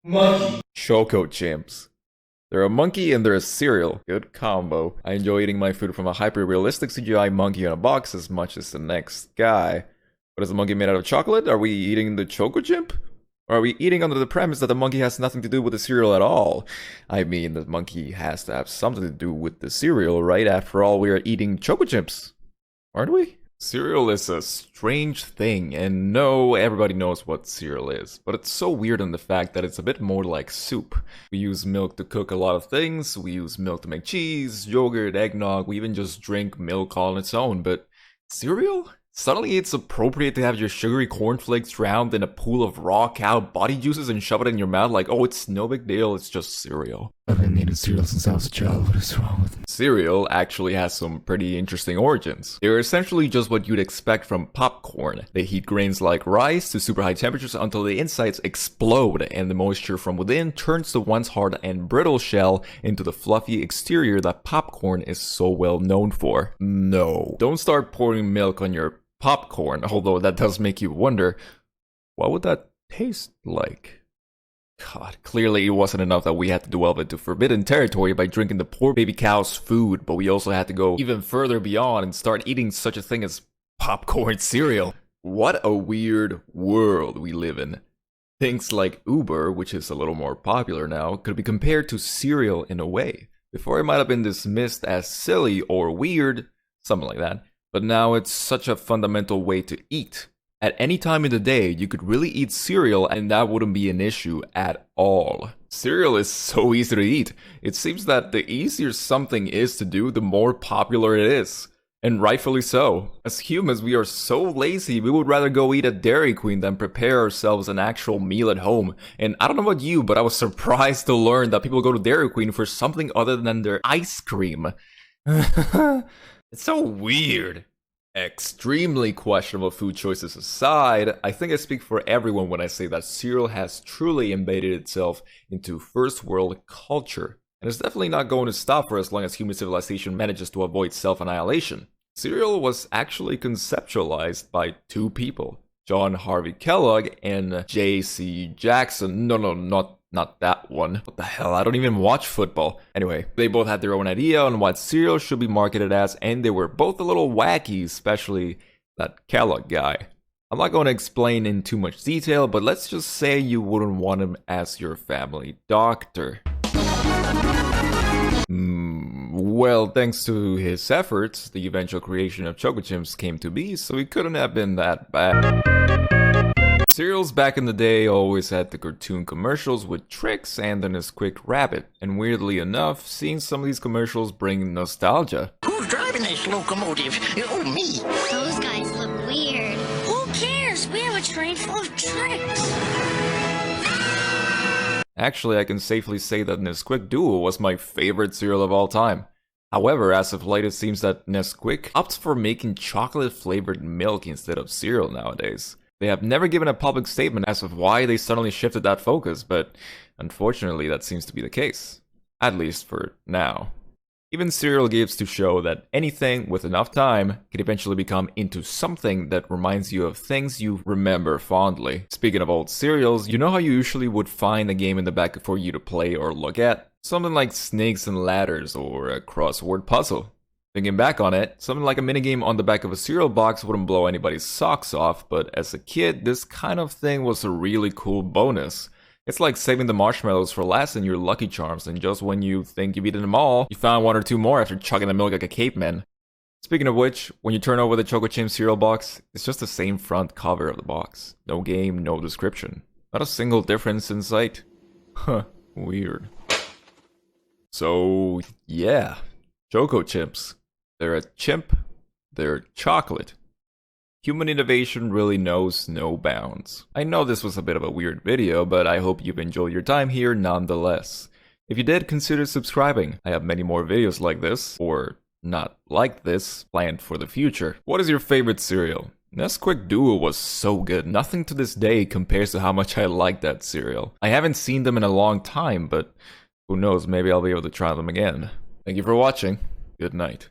Monkey. Choco Chimps. They're a monkey and they're a cereal. Good combo. I enjoy eating my food from a hyper-realistic CGI monkey in a box as much as the next guy. But is the monkey made out of chocolate? Are we eating the Choco Chimp? Or are we eating under the premise that the monkey has nothing to do with the cereal at all? I mean, the monkey has to have something to do with the cereal, right? After all, we are eating Choco Chimps, aren't we? Cereal is a strange thing, and no, everybody knows what cereal is. But it's so weird in the fact that it's a bit more like soup. We use milk to cook a lot of things, we use milk to make cheese, yogurt, eggnog, we even just drink milk on its own, but cereal? Suddenly it's appropriate to have your sugary cornflakes drowned in a pool of raw cow body juices and shove it in your mouth like, oh, it's no big deal, it's just cereal. I've been eating cereal since I was a child. What is wrong with me? Cereal actually has some pretty interesting origins. They're essentially just what you'd expect from popcorn. They heat grains like rice to super high temperatures until the insides explode and the moisture from within turns the once hard and brittle shell into the fluffy exterior that popcorn is so well known for. No, don't start pouring milk on your popcorn, although that does make you wonder, what would that taste like? God, clearly it wasn't enough that we had to delve into forbidden territory by drinking the poor baby cow's food, but we also had to go even further beyond and start eating such a thing as popcorn cereal. What a weird world we live in. Things like Uber, which is a little more popular now, could be compared to cereal in a way. Before it might have been dismissed as silly or weird, something like that, but now it's such a fundamental way to eat. At any time in the day, you could really eat cereal and that wouldn't be an issue at all. Cereal is so easy to eat. It seems that the easier something is to do, the more popular it is. And rightfully so. As humans, we are so lazy, we would rather go eat at Dairy Queen than prepare ourselves an actual meal at home. And I don't know about you, but I was surprised to learn that people go to Dairy Queen for something other than their ice cream. It's so weird. Extremely questionable food choices aside, I think I speak for everyone when I say that cereal has truly embedded itself into first world culture. And it's definitely not going to stop for as long as human civilization manages to avoid self-annihilation. Cereal was actually conceptualized by two people, John Harvey Kellogg and J.C. Jackson. No, not that one. What the hell, I don't even watch football. Anyway, they both had their own idea on what cereal should be marketed as, and they were both a little wacky, especially that Kellogg guy. I'm not going to explain in too much detail, but let's just say you wouldn't want him as your family doctor. Well, thanks to his efforts, the eventual creation of Choco Chimps came to be, so he couldn't have been that bad. Cereals back in the day always had the cartoon commercials with tricks and the Nesquik rabbit, and weirdly enough, seeing some of these commercials bring nostalgia. Who's driving this locomotive? Oh, me. Those guys look weird. Who cares? We have a train full of tricks. Actually, I can safely say that Nesquik Duo was my favorite cereal of all time. However, as of late it seems that Nesquik opts for making chocolate-flavored milk instead of cereal nowadays. They have never given a public statement as of why they suddenly shifted that focus, but unfortunately that seems to be the case. At least for now. Even cereal gives to show that anything with enough time can eventually become into something that reminds you of things you remember fondly. Speaking of old cereals, you know how you usually would find a game in the back for you to play or look at? Something like Snakes and Ladders or a crossword puzzle. Thinking back on it, something like a minigame on the back of a cereal box wouldn't blow anybody's socks off, but as a kid, this kind of thing was a really cool bonus. It's like saving the marshmallows for last in your Lucky Charms, and just when you think you've eaten them all, you found one or two more after chugging the milk like a caveman. Speaking of which, when you turn over the Choco Chimp cereal box, it's just the same front cover of the box. No game, no description. Not a single difference in sight. Huh, weird. So, yeah, Choco Chimps. They're a chimp, they're chocolate. Human innovation really knows no bounds. I know this was a bit of a weird video, but I hope you've enjoyed your time here nonetheless. If you did, consider subscribing. I have many more videos like this, or not like this, planned for the future. What is your favorite cereal? Nesquik Duo was so good. Nothing to this day compares to how much I like that cereal. I haven't seen them in a long time, but who knows, maybe I'll be able to try them again. Thank you for watching. Good night.